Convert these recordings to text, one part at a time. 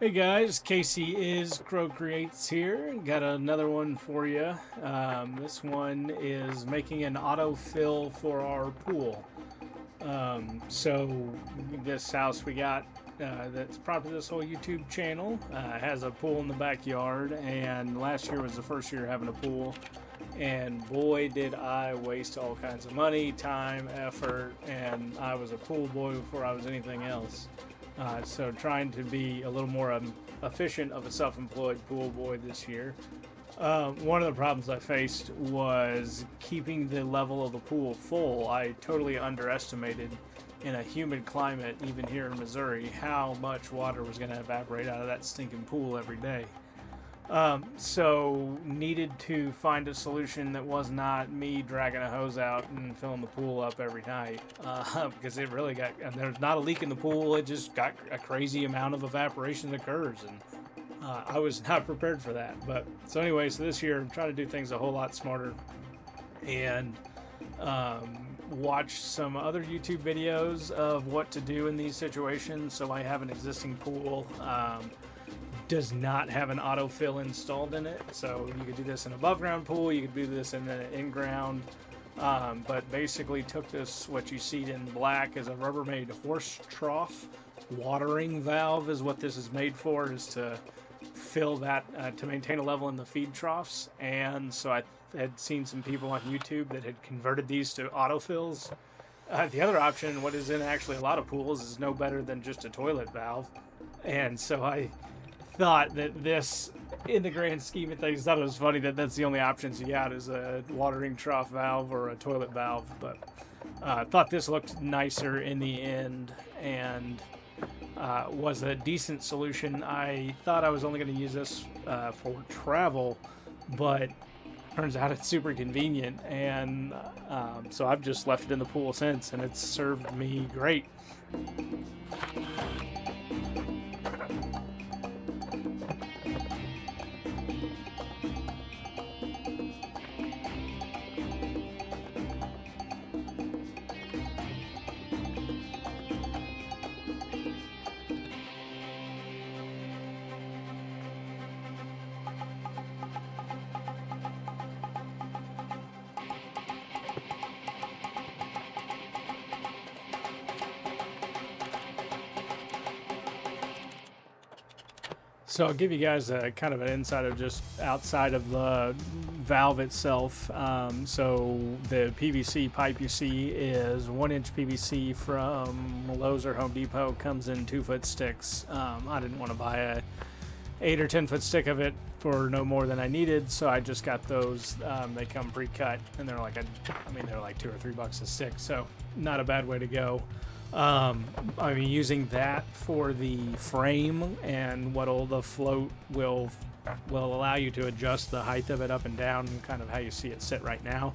Hey guys, Casey is Crow Creates here. Got another one for you. This one is making an autofill for our pool. So this house we got that's probably this whole YouTube channel has a pool in the backyard, and last year was the first year having a pool. And boy, did I waste all kinds of money, time, effort, and I was a pool boy before I was anything else. So trying to be a little more efficient of a self-employed pool boy this year. One of the problems I faced was keeping the level of the pool full. I totally underestimated in a humid climate, even here in Missouri, how much water was going to evaporate out of that stinking pool every day. So needed to find a solution that was not me dragging a hose out and filling the pool up every night, because it really got, and there's not a leak in the pool. It just got a crazy amount of evaporation that occurs, and I was not prepared for that. But so anyway, so this year I'm trying to do things a whole lot smarter, and watch some other YouTube videos of what to do in these situations. So I have an existing pool. Does not have an autofill installed in it, so you could do this in an above ground pool, you could do this in an in ground, but basically took this, what you see in black is a Rubbermaid horse trough watering valve is what this is made for, is to fill that, to maintain a level in the feed troughs. And so I had seen some people on YouTube that had converted these to autofills. The other option, what is in actually a lot of pools, is no better than just a toilet valve. And so I thought that this, in the grand scheme of things, thought it was funny that that's the only options you got, is a watering trough valve or a toilet valve. But thought this looked nicer in the end, and was a decent solution. I thought I was only going to use this for travel, but turns out it's super convenient, and so I've just left it in the pool since, and it's served me great. So I'll give you guys a kind of an insight of just outside of the valve itself. So the PVC pipe you see is 1-inch PVC from Lowe's or Home Depot. Comes in 2-foot sticks. I didn't want to buy a 8 or 10-foot stick of it for no more than I needed, so I just got those. They come pre-cut, and they're like they're like $2 or $3 a stick. So not a bad way to go. I mean, using that for the frame, and what'll the float will allow you to adjust the height of it up and down, kind of how you see it sit right now.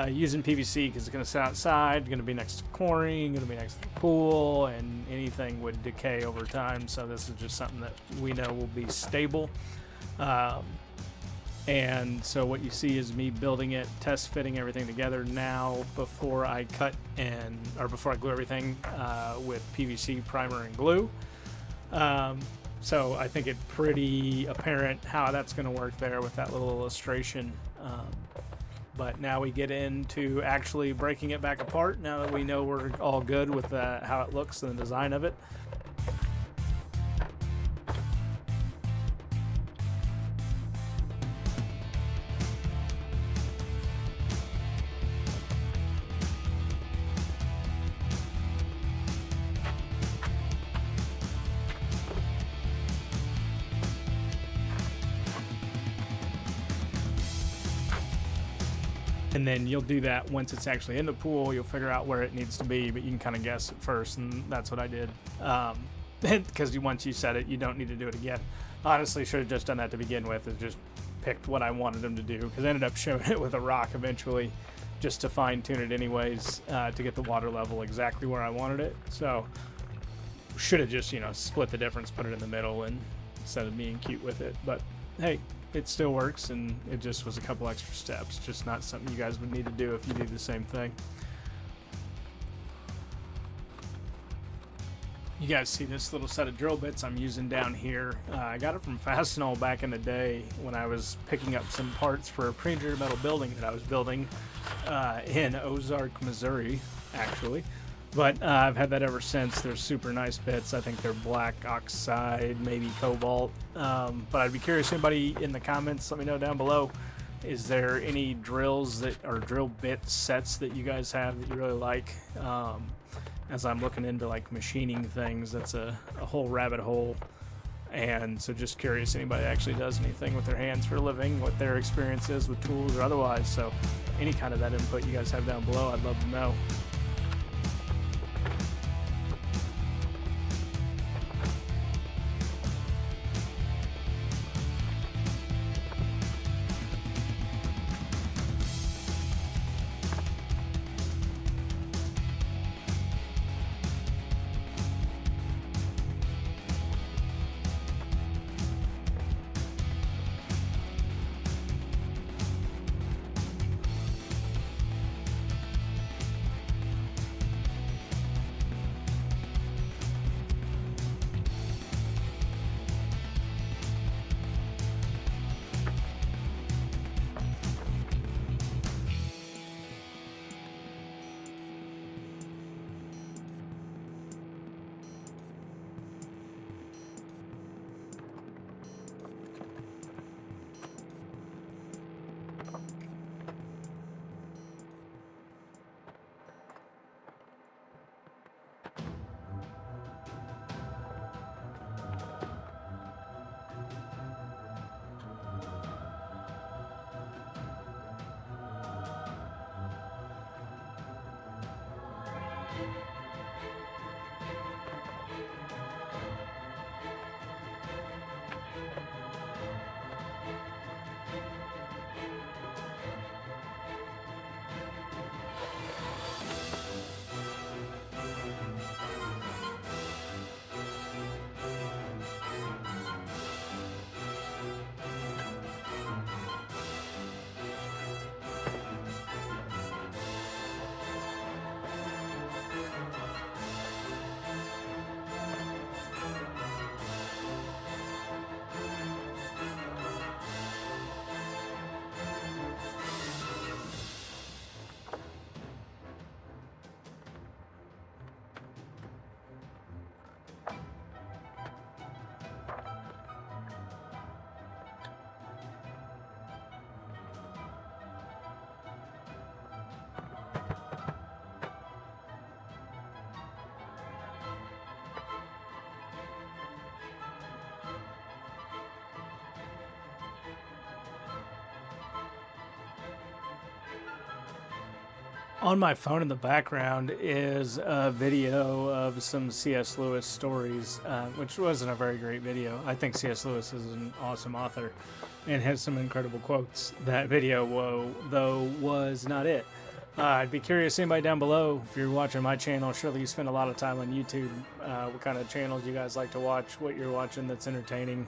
Using PVC because it's going to sit outside, going to be next to chlorine, going to be next to the pool, and anything would decay over time. So this is just something that we know will be stable. And so what you see is me building it, test fitting everything together now before I before I glue everything with PVC primer and glue. So I think it's pretty apparent how that's going to work there with that little illustration. But now we get into actually breaking it back apart, now that we know we're all good with how it looks and the design of it. And then you'll do that once it's actually in the pool. You'll figure out where it needs to be, but you can kind of guess at first, and that's what I did. Because once you set it, you don't need to do it again. Honestly, should have just done that to begin with, is just picked what I wanted them to do, because I ended up showing it with a rock eventually, just to fine tune it anyways, to get the water level exactly where I wanted it. So should have just, split the difference, put it in the middle, and instead of being cute with it. But hey, it still works, and it just was a couple extra steps. Just not something you guys would need to do if you do the same thing. You guys see this little set of drill bits I'm using down here. I got it from Fastenal back in the day when I was picking up some parts for a pre-engineered metal building that I was building in Ozark, Missouri, actually. But I've had that ever since. They're super nice bits. I think they're black oxide, maybe cobalt. But I'd be curious, anybody in the comments, let me know down below. Is there any drills that are drill bit sets that you guys have that you really like? As I'm looking into like machining things, that's a whole rabbit hole. And so just curious, anybody actually does anything with their hands for a living, what their experience is with tools or otherwise. So any kind of that input you guys have down below, I'd love to know. On my phone in the background is a video of some C.S. Lewis stories, which wasn't a very great video. I think C.S. Lewis is an awesome author and has some incredible quotes. That video, though, was not it. I'd be curious, anybody down below, if you're watching my channel, surely you spend a lot of time on YouTube, what kind of channels you guys like to watch, what you're watching that's entertaining.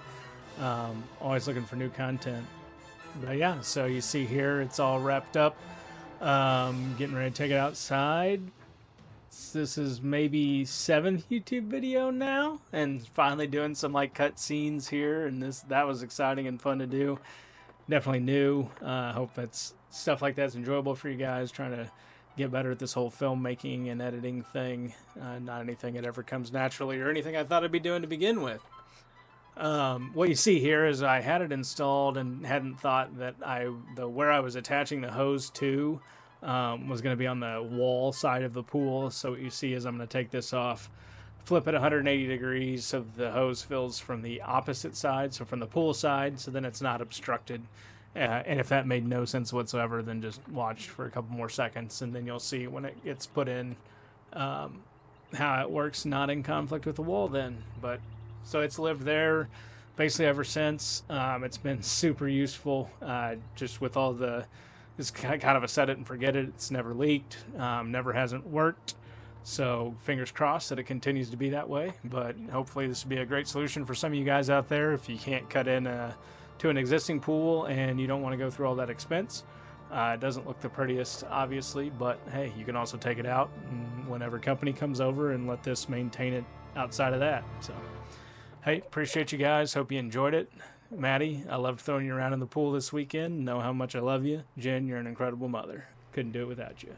Always looking for new content. But yeah, so you see here, it's all wrapped up. Getting ready to take it outside. This is maybe 7th YouTube video now, and finally doing some like cut scenes here, and that was exciting and fun to do. Definitely new. Hope that's stuff like that's enjoyable for you guys, trying to get better at this whole filmmaking and editing thing. Not anything that ever comes naturally or anything I thought I'd be doing to begin with. What you see here is I had it installed and hadn't thought that where I was attaching the hose to was going to be on the wall side of the pool. So what you see is I'm going to take this off, flip it 180 degrees so the hose fills from the opposite side, so from the pool side, so then it's not obstructed. And if that made no sense whatsoever, then just watch for a couple more seconds, and then you'll see when it gets put in how it works, not in conflict with the wall then. But so it's lived there basically ever since. It's been super useful, just with all it's kind of a set it and forget it. It's never leaked, never hasn't worked. So fingers crossed that it continues to be that way. But hopefully this will be a great solution for some of you guys out there if you can't cut in to an existing pool and you don't want to go through all that expense. It doesn't look the prettiest, obviously, but hey, you can also take it out whenever company comes over and let this maintain it outside of that. So, hey, appreciate you guys. Hope you enjoyed it. Maddie, I loved throwing you around in the pool this weekend. Know how much I love you. Jen, you're an incredible mother. Couldn't do it without you.